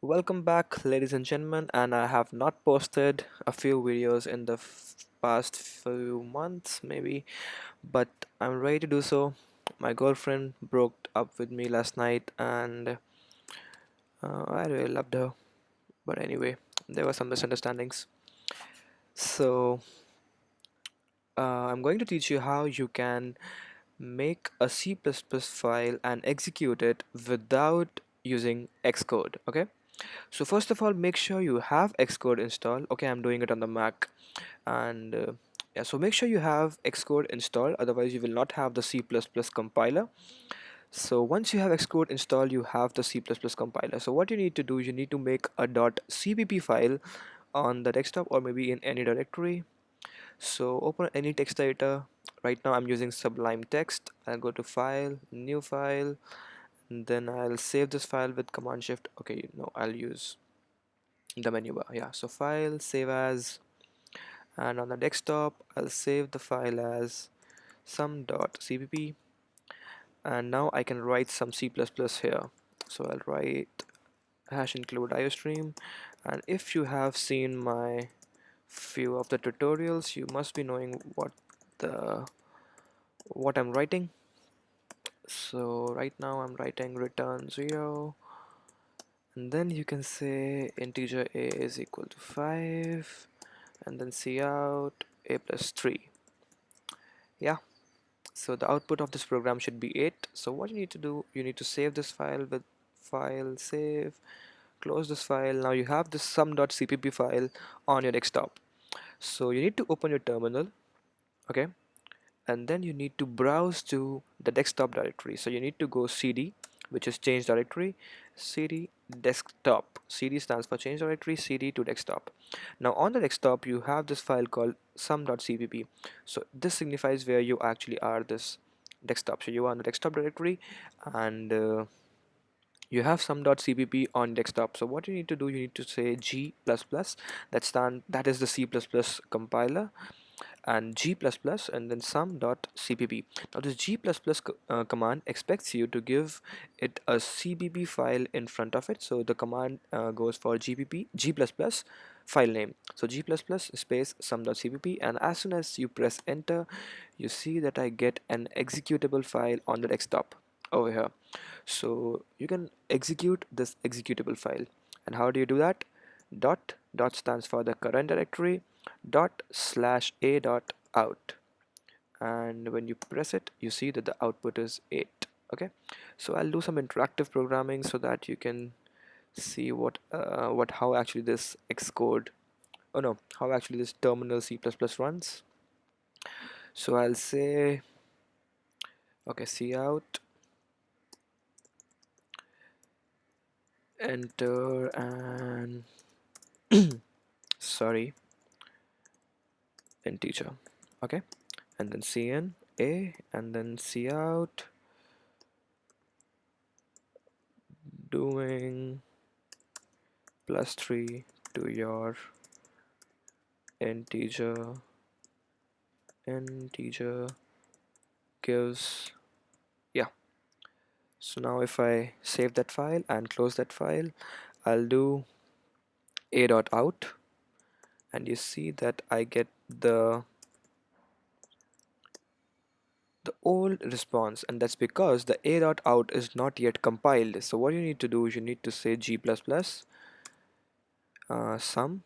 Welcome back, ladies and gentlemen, and I have not posted a few videos in the past few months, maybe, but I'm ready to do so. My girlfriend broke up with me last night, and I really loved her, but anyway, there were some misunderstandings. So, I'm going to teach you how you can make a C++ file and execute it without using Xcode, okay? So first of all, make sure you have Xcode installed. Okay, I'm doing it on the Mac, and yeah, so make sure you have Xcode installed, otherwise you will not have the C++ compiler. So once you have Xcode installed, you have the C++ compiler. So what you need to do, you need to make a .cpp file on the desktop or maybe in any directory. So open any text editor. Right now I'm using Sublime Text. I'll go to File, New File, and then I'll save this file with Command Shift. Okay, no, I'll use the menu bar. Yeah, so File, Save As, and on the desktop I'll save the file as sum.cpp, and now I can write some C++ here. So I'll write hash include iostream, and if you have seen my few of the tutorials, you must be knowing the what I'm writing. So right now I'm writing return 0, and then you can say integer a is equal to 5, and then cout a plus 3. Yeah, so the output of this program should be 8. So what you need to do, you need to save this file with file save, close this file. Now you have this sum.cpp file on your desktop. So you need to open your terminal, okay, and then you need to browse to the desktop directory. So you need to go cd, which is change directory, cd desktop. Cd stands for change directory, cd to desktop. Now on the desktop you have this file called sum.cpp. So this signifies where you actually are, this desktop. So you are on the desktop directory, and you have sum.cpp on desktop. So what you need to do, you need to say g++, that is the C++ compiler, and g++ and then sum.cpp. Now this g++ command expects you to give it a cpp file in front of it. So the command goes for g++ file name. So g++ space sum.cpp, and as soon as you press enter, you see that I get an executable file on the desktop over here. So you can execute this executable file. And how do you do that? Dot stands for the current directory, dot slash a dot out, and when you press it, you see that the output is 8. Okay, so I'll do some interactive programming so that you can see what how actually this xcode, oh no, how actually this terminal C++ runs. So I'll say, okay, cout, enter, and sorry, integer. Okay, and then cn a, and then cout doing +3 to your integer gives, yeah. So now if I save that file and close that file, I'll do a.out, and you see that I get the old response, and that's because the a.out is not yet compiled. So what you need to do is you need to say g++ sum.cpp.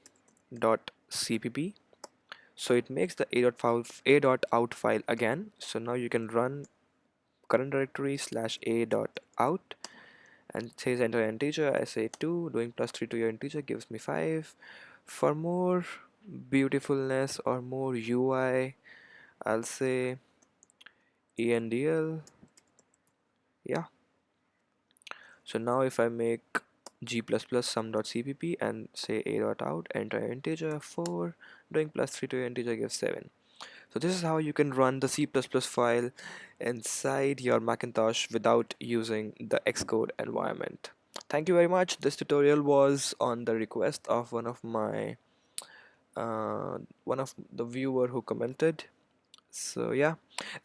So it makes the a.out file again. So now you can run current directory slash a.out, and it says enter integer. I say 2, doing +3 to your integer gives me 5. For more beautifulness or more UI, I'll say endl. Yeah, so now if I make g++ sum.cpp and say a.out, enter integer 4, doing +3 to your integer gives 7. So this is how you can run the C++ file inside your Macintosh without using the Xcode environment. Thank you very much. This tutorial was on the request of one of the viewer who commented. So yeah,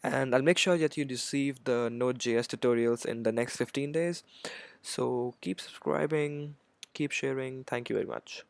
and I'll make sure that you receive the Node.js tutorials in the next 15 days. So keep subscribing, keep sharing. Thank you very much.